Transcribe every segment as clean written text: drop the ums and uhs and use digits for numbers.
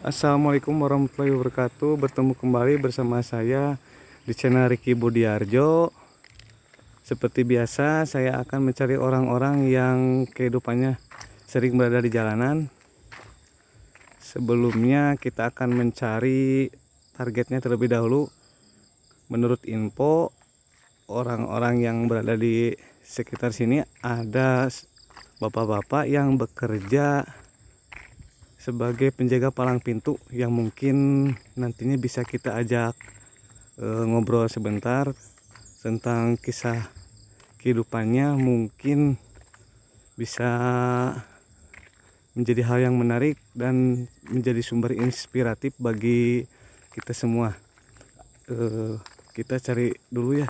Assalamualaikum warahmatullahi wabarakatuh. Bertemu kembali bersama saya di channel Ricky Budiarjo. Seperti biasa, saya akan mencari orang-orang yang kehidupannya sering berada di jalanan. Sebelumnya kita akan mencari targetnya terlebih dahulu. Menurut info, orang-orang yang berada di sekitar sini ada bapak-bapak yang bekerja sebagai penjaga palang pintu yang mungkin nantinya bisa kita ajak ngobrol sebentar tentang kisah kehidupannya. Mungkin bisa menjadi hal yang menarik dan menjadi sumber inspiratif bagi kita semua. Kita cari dulu ya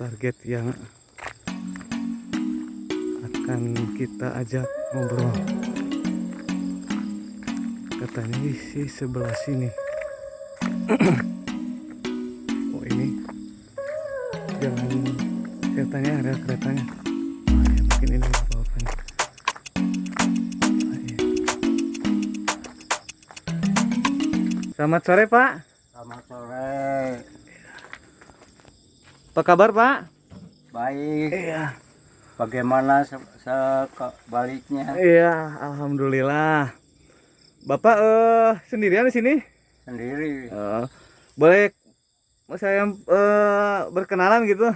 target yang akan kita ajak ngobrol. Katanya di sebelah sini. Oh, ini jalan keretanya, ada keretanya. Oh, ya, mungkin ini bapaknya. Oh, iya. Selamat sore, Pak. Selamat sore. Apa kabar, Pak? Baik. Iya. Bagaimana sebaliknya? Iya, alhamdulillah. Bapak sendirian di sini? Sendiri. Boleh saya berkenalan gitu?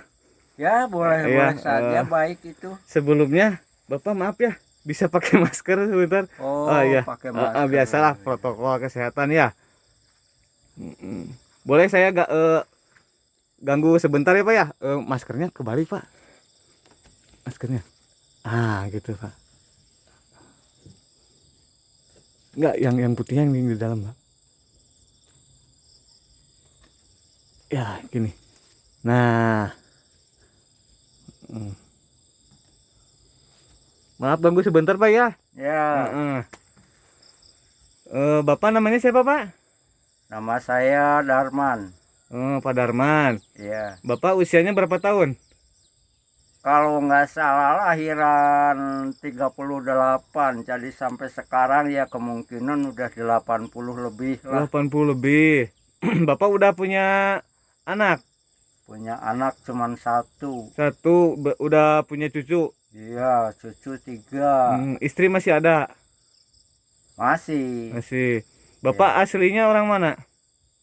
Ya, boleh-boleh Iya, saja. Baik itu. sebelumnya Bapak maaf ya, bisa pakai masker sebentar. Oh Oh, iya, pakai masker. biasalah protokol kesehatan ya. Mm-mm. Boleh saya ganggu sebentar ya Pak ya? Maskernya kebalik Pak, maskernya. Gitu Pak. Enggak, yang putihnya yang di dalam Pak. Ya, gini. Nah, mm. Maaf ganggu sebentar Pak ya. Ya, Bapak namanya siapa Pak? nama saya Darman. Pak Darman. Ya, Bapak usianya berapa tahun? kalau nggak salah lahiran 38. Jadi sampai sekarang ya kemungkinan udah 80 lebih lah. 80 lebih. Bapak udah punya anak? Punya anak cuman satu. Satu, udah punya cucu? Iya, cucu 3. Istri masih ada? Masih. Masih. Bapak Ya. aslinya orang mana?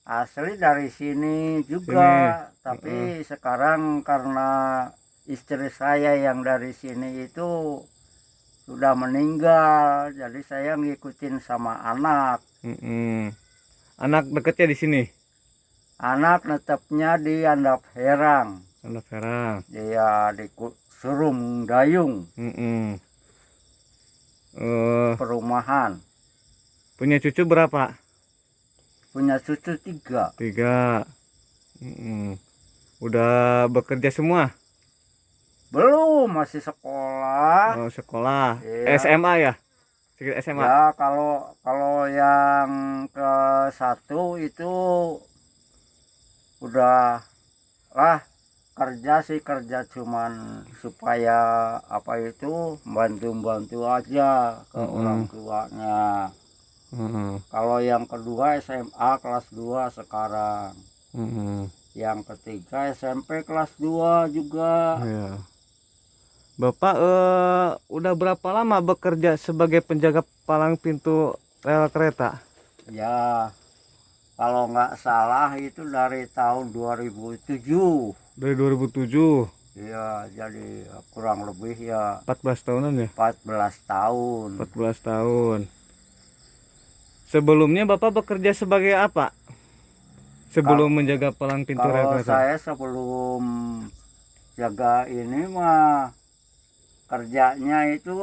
Asli dari sini juga, Sini. tapi sekarang karena istri saya yang dari sini itu sudah meninggal, jadi saya ngikutin sama anak. Anak deketnya di sini? Anak netepnya di Andap Herang, Anak Serang. dia di Surum Dayung, perumahan. Punya cucu berapa? Punya cucu 3. 3. Udah bekerja semua? Belum, masih sekolah. Oh, sekolah. Iya. SMA ya? Sedikit SMA. Ya, kalau yang ke satu itu udah lah kerja cuman supaya apa itu bantu-bantu aja ke orang tuanya. Kalau yang kedua SMA kelas 2 sekarang. Yang ketiga SMP kelas 2 juga. Iya. Bapak udah berapa lama bekerja sebagai penjaga palang pintu rel kereta? Ya, kalau nggak salah itu dari tahun 2007. Dari 2007. Iya, jadi kurang lebih ya 14 tahunan ya? 14 tahun. 14 tahun. Sebelumnya Bapak bekerja sebagai apa? Sebelum menjaga palang pintu rel Kalau kereta? saya sebelum jaga ini mah kerjanya itu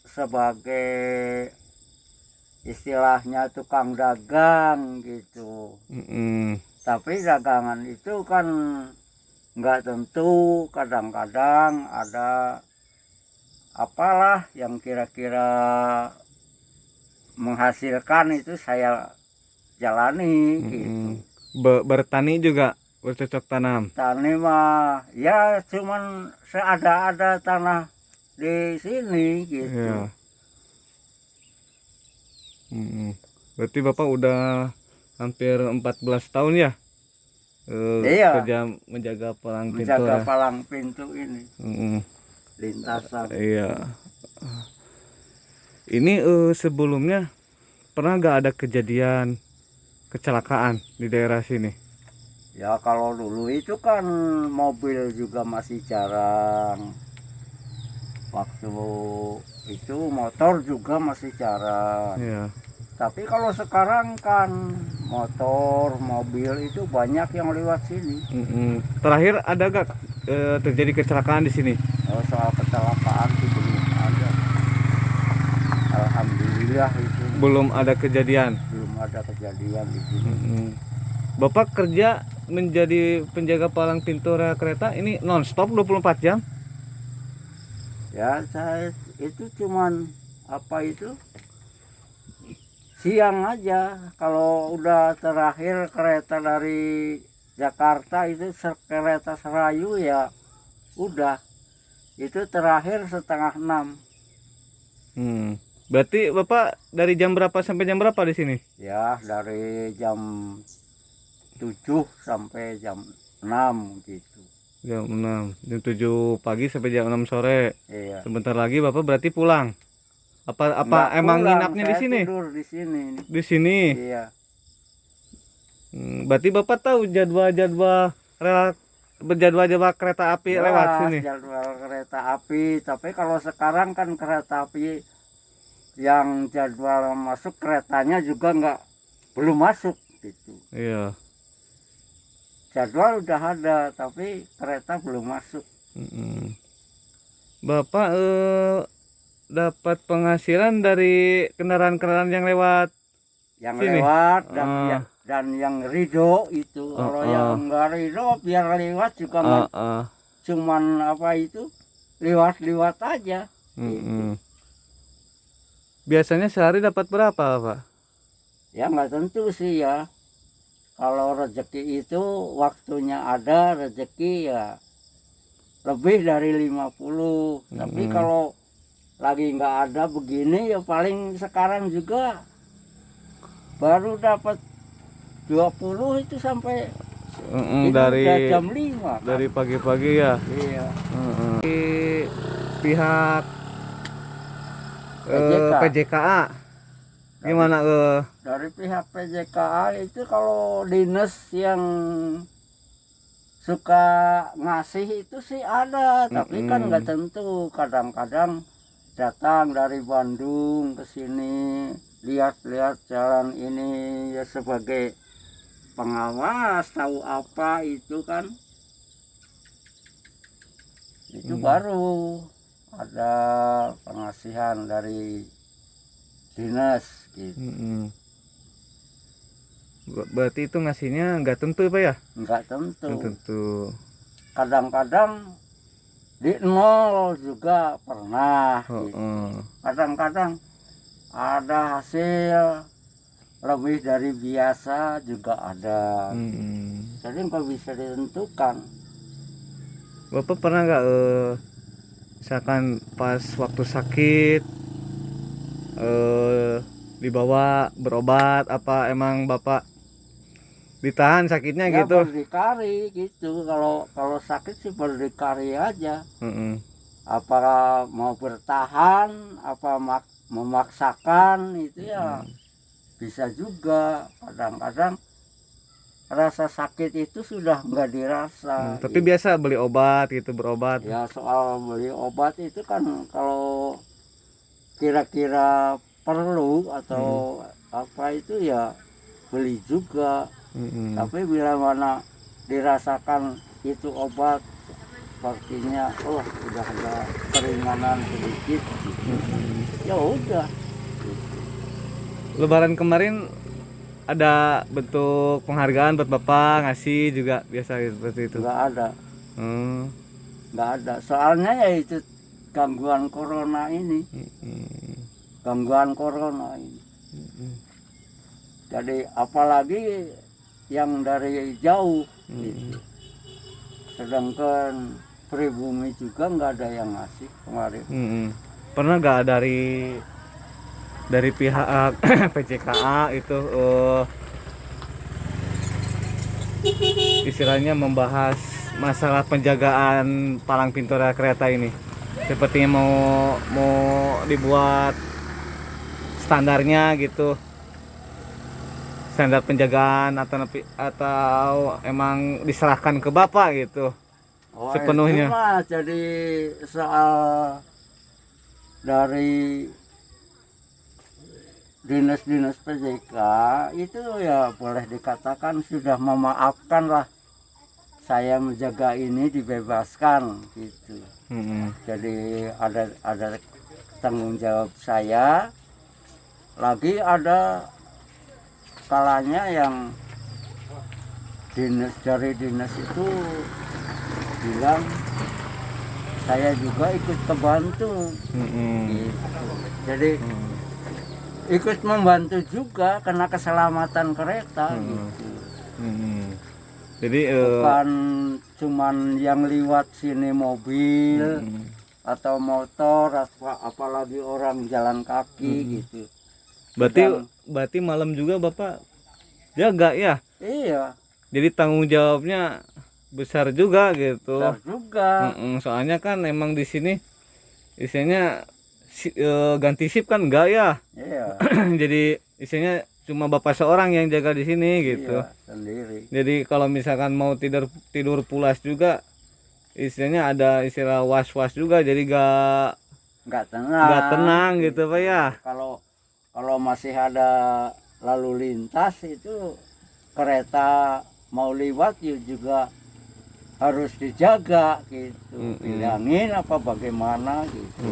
sebagai istilahnya tukang dagang gitu. Tapi dagangan itu kan nggak tentu, kadang-kadang ada apalah yang kira-kira menghasilkan itu saya jalani gitu. Bertani juga, bercocok tanam? Tani mah ya cuman seada-ada tanah di sini gitu. Iya. Mm-mm. Berarti Bapak udah hampir 14 tahun ya Iya, kerja menjaga palang pintu menjaga ya. palang pintu ini, Mm-mm. lintasan. Iya. Ini sebelumnya pernah nggak ada kejadian kecelakaan di daerah sini? Ya kalau dulu itu kan mobil juga masih jarang. Waktu itu motor juga masih jarang. Iya. Tapi kalau sekarang kan motor, mobil itu banyak yang lewat sini. Mm-mm. Terakhir ada nggak terjadi kecelakaan di sini? Oh, soal kecelakaan sih belum ada. Alhamdulillah itu Belum ada kejadian. belum ada kejadian di sini. Mm-mm. Bapak kerja menjadi penjaga palang pintu rel kereta ini non-stop 24 jam? Ya saya itu cuman apa itu siang aja. Kalau udah terakhir kereta dari Jakarta itu kereta Serayu ya udah itu terakhir 5:30. Berarti Bapak dari jam berapa sampai jam berapa di sini? Ya dari jam 7 sampai jam 6 gitu. Jam 6, jam 7 pagi sampai jam 6 sore. Iya. Sebentar lagi Bapak berarti pulang. Apa Nggak emang pulang, nginapnya di saya sini? tidur di sini. Di sini. Iya. Berarti Bapak tahu jadwal-jadwal jadwal kereta api lewat Jelas sini. jadwal kereta api, tapi kalau sekarang kan kereta api yang jadwal masuk keretanya juga belum masuk gitu. Iya. Jadwal udah ada tapi kereta belum masuk. Mm-mm. Bapak dapat penghasilan dari kendaraan-kendaraan yang lewat Yang sini? lewat Ah. dan yang ridho itu. Kalau yang enggak ridho biar lewat juga nggak cuman apa itu lewat-lewat aja. Mm-mm. Biasanya sehari dapat berapa, Pak? Ya nggak tentu sih ya. Kalau rezeki itu waktunya ada, rezeki ya lebih dari 50. Tapi kalau lagi nggak ada begini ya paling sekarang juga baru dapat 20 itu sampai ini Dari udah jam 5 kan? dari pagi-pagi ya. Iya. Di pihak PJK. PJKA gimana Dari pihak PJKA itu kalau dinas yang suka ngasih itu sih ada, tapi kan nggak tentu. Kadang-kadang datang dari Bandung ke sini, lihat-lihat jalan ini ya sebagai pengawas, tahu apa itu kan. Itu baru ada pengasihan dari dinas gitu. Berarti itu ngasihnya nggak tentu Pak ya? Nggak tentu. Nggak tentu. Kadang-kadang di nol juga pernah gitu. Kadang-kadang ada hasil lebih dari biasa juga ada. Jadi nggak bisa ditentukan. Bapak pernah nggak misalkan pas waktu sakit dibawa berobat apa emang Bapak ditahan sakitnya Ya gitu? berdikari gitu. Kalau sakit sih berdikari aja. Mm-mm. Apa mau bertahan, apa memaksakan itu ya bisa juga. Kadang-kadang rasa sakit itu sudah nggak dirasa. Tapi gitu. biasa beli obat gitu, berobat. Ya soal beli obat itu kan kalau kira-kira perlu atau apa itu ya beli juga. Tapi bila mana dirasakan itu obat sepertinya udah ada keringanan sedikit gitu. Ya udah. Lebaran kemarin ada bentuk penghargaan buat Bapak ngasih juga biasa gitu, seperti itu. Nggak ada. Hmm. Nggak ada. Soalnya ya itu gangguan corona ini. Gangguan corona ini. Jadi apalagi yang dari jauh gitu. Sedangkan pribumi juga nggak ada yang ngasih kemarin. Pernah nggak dari dari pihak PCKA itu istilahnya membahas masalah penjagaan palang pintu rel kereta ini. Sepertinya mau dibuat standarnya gitu, standar penjagaan atau emang diserahkan ke Bapak gitu Oh, sepenuhnya. itu mah jadi soal dari dinas-dinas PJK itu ya boleh dikatakan sudah memaafkan lah, saya menjaga ini dibebaskan gitu. Jadi ada tanggung jawab saya, lagi ada kalanya yang dari dinas itu bilang saya juga ikut kebantu gitu. Jadi ikut membantu juga karena keselamatan kereta gitu. Jadi Bukan cuman yang lewat sini mobil atau motor, apalagi orang jalan kaki gitu. berarti malam juga Bapak jaga ya. Iya, Jadi tanggung jawabnya besar juga gitu. besar juga. Soalnya kan emang di sini isinya ganti shift kan enggak ya. Iya, Jadi isinya cuma Bapak seorang yang jaga di sini gitu. iya, sendiri. Jadi kalau misalkan mau tidur pulas juga istilahnya ada istilah was-was juga, jadi Nggak tenang. tenang gitu Pak ya. Kalau masih ada lalu lintas itu kereta mau lewat ya juga harus dijaga gitu. Bilangin apa bagaimana gitu.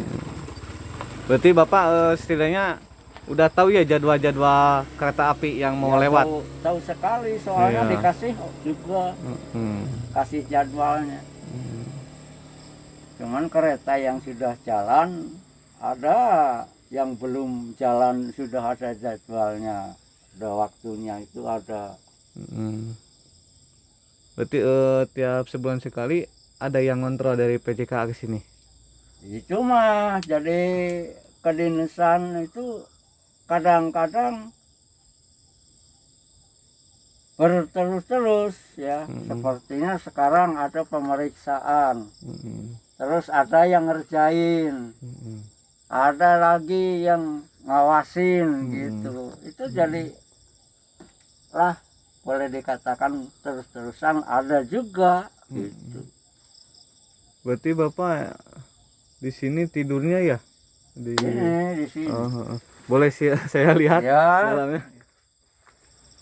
Berarti Bapak setidaknya udah tahu ya jadwal-jadwal kereta api yang mau Ya, lewat. tahu sekali soalnya Iya. dikasih juga, kasih jadwalnya. Cuman kereta yang sudah jalan ada, yang belum jalan sudah ada jadwalnya, ada waktunya itu ada. Berarti tiap sebulan sekali ada yang ngontrol dari PJK ke sini. Itu mah jadi kedinasan itu kadang-kadang berterus-terus ya. Sepertinya sekarang ada pemeriksaan, terus ada yang ngerjain, ada lagi yang ngawasin gitu. Itu jadi lah, boleh dikatakan terus-terusan ada juga gitu. Berarti Bapak di sini tidurnya ya di Ini di sini. boleh sih saya lihat Ya. dalamnya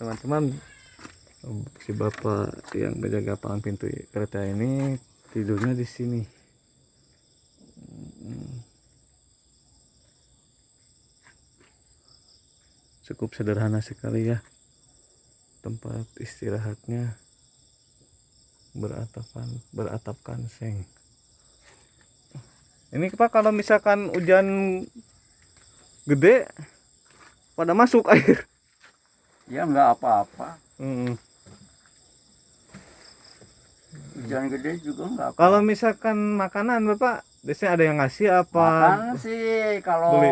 teman-teman. Si Bapak yang menjaga palang pintu kereta ini tidurnya di sini. Cukup sederhana sekali ya tempat istirahatnya, beratapkan seng. Ini Pak, kalau misalkan hujan gede pada masuk air. Ya nggak apa-apa. Hujan gede juga nggak apa. Kalau misalkan makanan Bapak biasanya ada yang ngasih apa? Makan sih kalau Beli.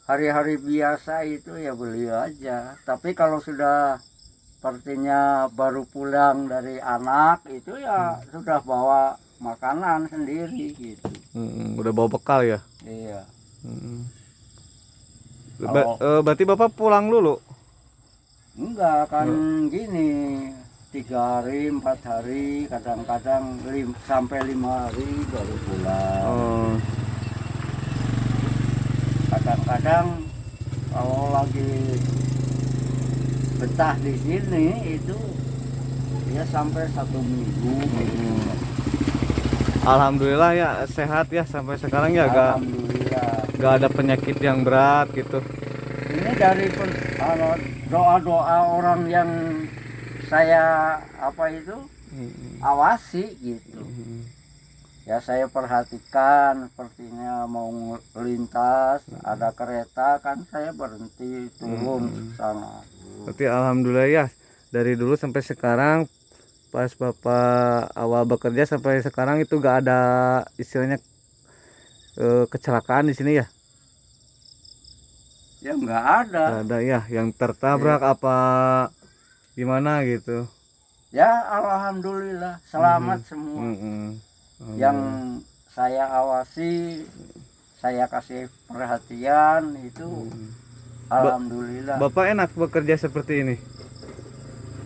hari-hari biasa itu ya beli aja. Tapi kalau sudah sepertinya baru pulang dari anak itu ya sudah bawa makanan sendiri gitu. Udah bawa bekal ya? Iya. Berarti Bapak pulang dulu? Enggak kan gini, 3 hari 4 hari, kadang-kadang sampai 5 hari baru pulang. Kadang-kadang kalau lagi betah di sini itu ya sampai 1 minggu. Alhamdulillah ya sehat ya sampai sekarang ya, Alhamdulillah. gak ada penyakit yang berat gitu. Ini dari doa-doa orang yang saya awasi gitu. Ya saya perhatikan, sepertinya mau lintas ada kereta kan saya berhenti turun ke sana. Berarti alhamdulillah ya dari dulu sampai sekarang, pas Bapak awal bekerja sampai sekarang itu gak ada istilahnya kecelakaan di sini ya? Ya nggak ada. Nggak ada ya yang tertabrak apa gimana gitu. Ya alhamdulillah selamat semua. Yang saya awasi, saya kasih perhatian itu alhamdulillah. Bapak enak bekerja seperti ini?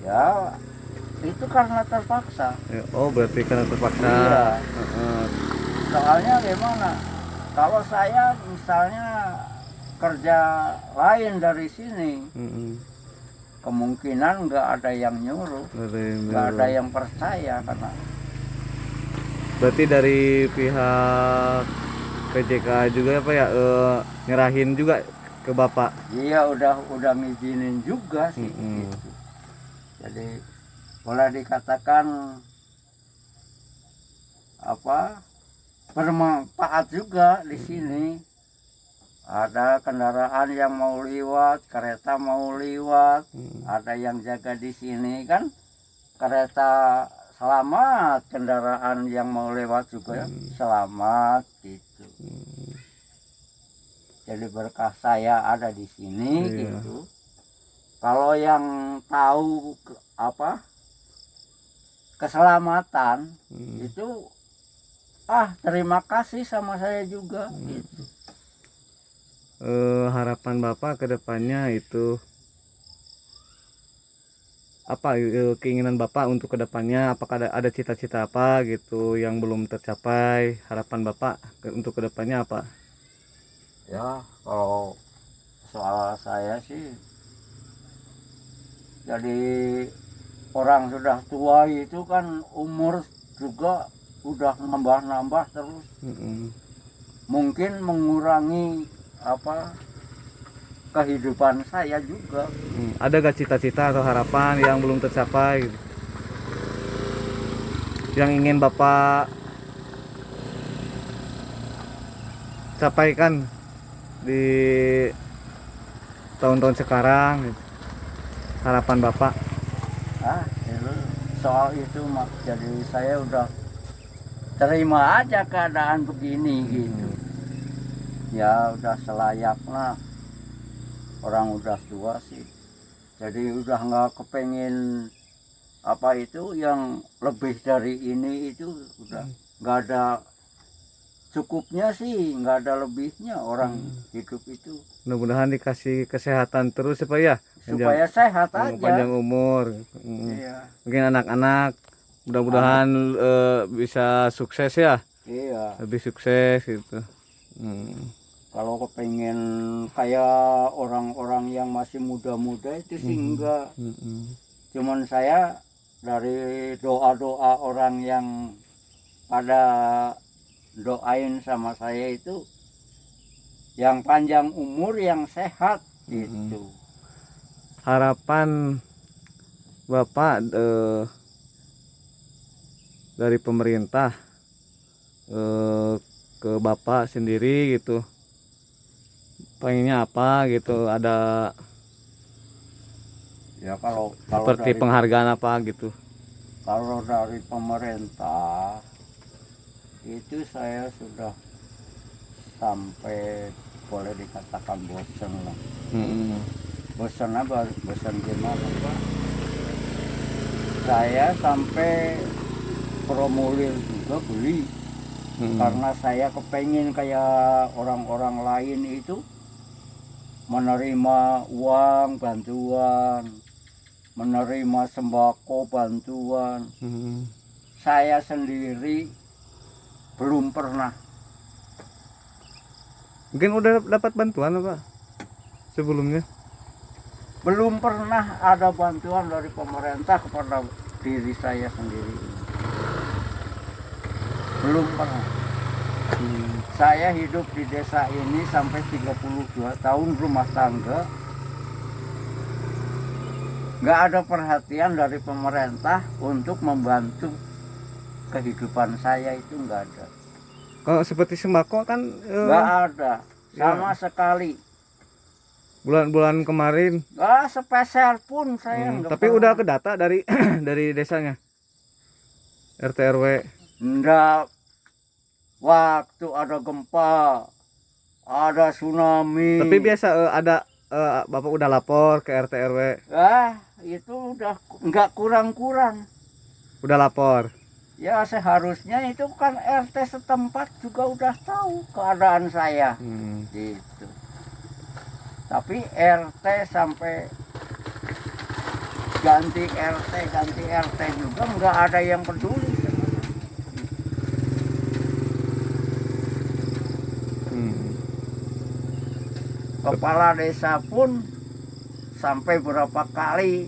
Ya itu karena terpaksa. Ya, oh berarti karena terpaksa. Iya. Heeh. Soalnya gimana? Kalau saya misalnya kerja lain dari sini, kemungkinan nggak ada yang nyuruh, nggak ada yang percaya karena. Berarti dari pihak PJK juga apa ya nyerahin juga ke Bapak? Iya udah ngizinin juga sih. Gitu. Jadi boleh dikatakan apa bermanfaat juga di sini. Ada kendaraan yang mau lewat, kereta mau lewat, ada yang jaga di sini kan. Kereta selamat, kendaraan yang mau lewat juga selamat gitu. Jadi berkah saya ada di sini gitu. Kalau yang tahu keselamatan itu terima kasih sama saya juga gitu. Harapan Bapak ke depannya itu apa, keinginan Bapak untuk ke depannya, apakah ada cita-cita apa gitu yang belum tercapai? Harapan Bapak untuk ke depannya apa? Ya kalau soal saya sih jadi orang sudah tua itu kan umur juga udah nambah-nambah terus. Mungkin mengurangi kehidupan saya juga. Ada gak cita-cita atau harapan yang belum tercapai gitu? Yang ingin Bapak capaikan di tahun-tahun sekarang gitu. Harapan Bapak? Soal itu jadi saya udah terima aja keadaan begini gitu. Ya udah selayaknya orang udah tua sih. Jadi udah nggak kepengen yang lebih dari ini itu udah nggak ada cukupnya sih, nggak ada lebihnya orang hidup itu. Mudah-mudahan dikasih kesehatan terus supaya Sehat aja. panjang umur. Iya. Mungkin anak-anak mudah-mudahan bisa sukses ya. Iya. Lebih sukses gitu. Kalau kepengen kayak orang-orang yang masih muda-muda itu sih enggak. Cuman saya dari doa-doa orang yang pada doain sama saya itu yang panjang umur, yang sehat gitu. Harapan Bapak dari pemerintah ke Bapak sendiri gitu, pengennya apa gitu, ada Ya kalau seperti penghargaan apa gitu? Kalau dari pemerintah itu saya sudah sampai boleh dikatakan bosan lah. Bosan apa? Bosan gimana Pak? Saya sampai formulir juga beli. Karena saya kepengen kayak orang-orang lain itu menerima uang bantuan, menerima sembako bantuan. Saya sendiri belum pernah. Mungkin udah dapat bantuan apa sebelumnya? Belum pernah ada bantuan dari pemerintah kepada diri saya sendiri. Belum pernah. Saya hidup di desa ini sampai 32 tahun rumah tangga. Nggak ada perhatian dari pemerintah untuk membantu kehidupan saya, itu nggak ada. Kalau seperti sembako kan Nggak ada sama sekali. Bulan-bulan kemarin. Nggak sepeser pun saya nggak Tapi pernah. udah kedata dari dari desanya, RT RW. Nggak. Waktu ada gempa ada tsunami. Tapi biasa ada Bapak udah lapor ke RT RW, Itu udah nggak kurang-kurang. udah lapor. Ya seharusnya itu kan RT setempat juga udah tahu keadaan saya. Gitu. Tapi RT sampai ganti RT juga nggak ada yang peduli. Kepala desa pun sampai berapa kali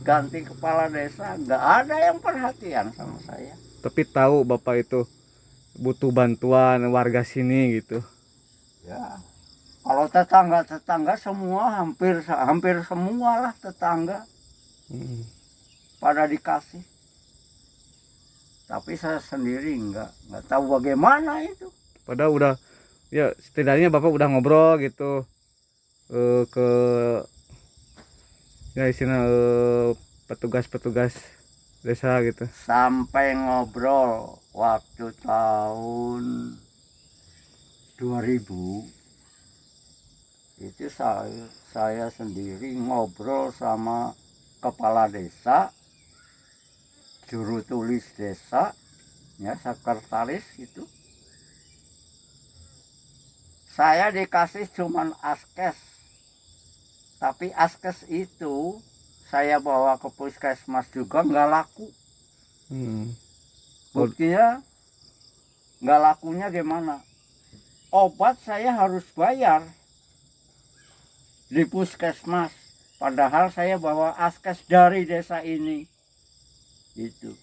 ganti kepala desa nggak ada yang perhatian sama saya. Tapi tahu Bapak itu butuh bantuan warga sini gitu. Ya, kalau tetangga semua hampir semua lah tetangga pada dikasih. Tapi saya sendiri nggak tahu bagaimana itu. Padahal udah, ya setidaknya Bapak udah ngobrol gitu ke ya isinya petugas-petugas desa gitu. Sampai ngobrol waktu tahun 2000 itu saya sendiri ngobrol sama kepala desa, juru tulis desa, ya sekretaris itu. Saya dikasih cuman askes, tapi askes itu saya bawa ke puskesmas juga nggak laku. Buktinya nggak lakunya gimana? Obat saya harus bayar di puskesmas, padahal saya bawa askes dari desa ini. Itu.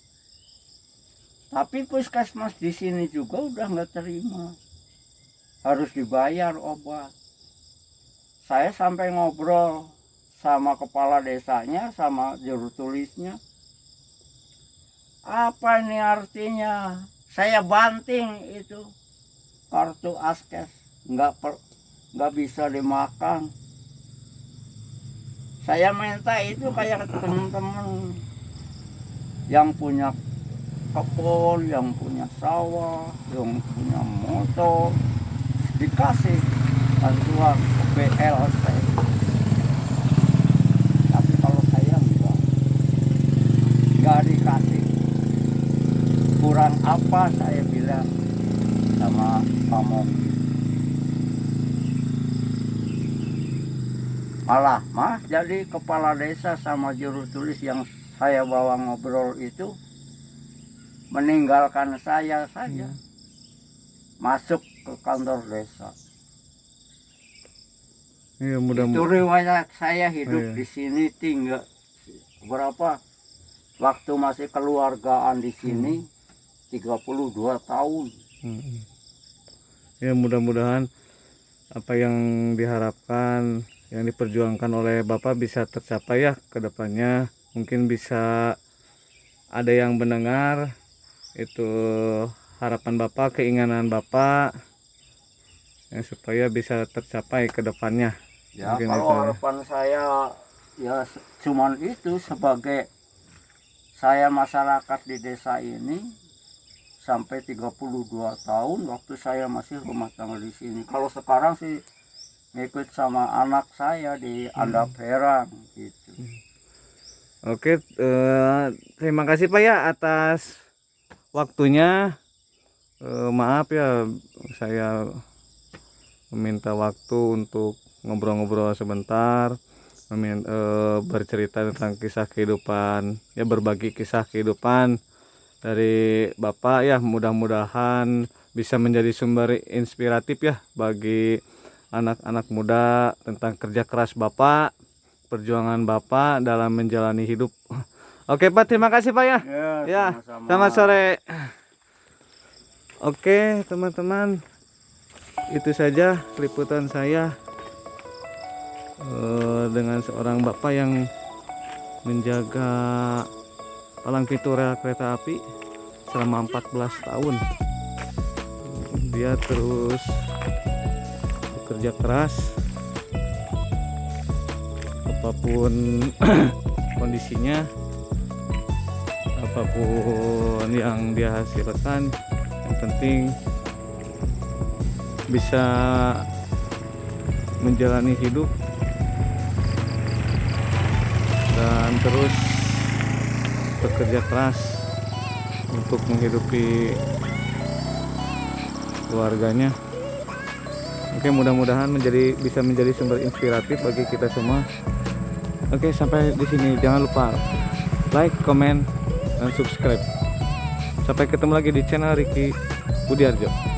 Tapi puskesmas di sini juga udah nggak terima, harus dibayar obat. Saya sampai ngobrol sama kepala desanya, sama juru tulisnya. Apa ini artinya? Saya banting itu kartu askes, nggak bisa dimakan. Saya minta itu kayak teman-teman yang punya kebun, yang punya sawah, yang punya motor, dikasih bantuan BLT. Tapi kalau saya nggak dikasih. Kurang apa saya bilang sama kamu? Malah jadi kepala desa sama juru tulis yang saya bawa ngobrol itu meninggalkan saya saja, masuk ke kantor desa. Iya, Itu riwayat saya hidup di sini, tinggal berapa waktu masih keluargaan di sini, 32 tahun. Ya mudah-mudahan apa yang diharapkan, yang diperjuangkan oleh Bapak bisa tercapai ya ke depannya. Mungkin bisa ada yang mendengar itu harapan Bapak, keinginan Bapak, ya, supaya bisa tercapai ke depannya. Ya Mungkin kalau itu. harapan saya ya cuman itu, sebagai saya masyarakat di desa ini sampai 32 tahun waktu saya masih rumah tangga di sini. Kalau sekarang sih ngikut sama anak saya di Andap Herang gitu. Oke, terima kasih Pak ya atas waktunya. Maaf ya saya meminta waktu untuk ngobrol-ngobrol sebentar, bercerita tentang kisah kehidupan, ya berbagi kisah kehidupan dari Bapak ya. Mudah-mudahan bisa menjadi sumber inspiratif ya bagi anak-anak muda tentang kerja keras Bapak, perjuangan Bapak dalam menjalani hidup. Oke Pak, terima kasih Pak ya. Ya, sama-sama. selamat sore. Oke teman-teman, itu saja liputan saya dengan seorang bapak yang menjaga palang pintu rel kereta api selama 14 tahun. Dia terus bekerja keras apapun kondisinya, apapun yang dia hasilkan, yang penting bisa menjalani hidup dan terus bekerja keras untuk menghidupi keluarganya. Oke, mudah-mudahan bisa menjadi sumber inspiratif bagi kita semua. Oke, sampai di sini. Jangan lupa like, comment, dan subscribe. Sampai ketemu lagi di channel Ricky Budiarjo.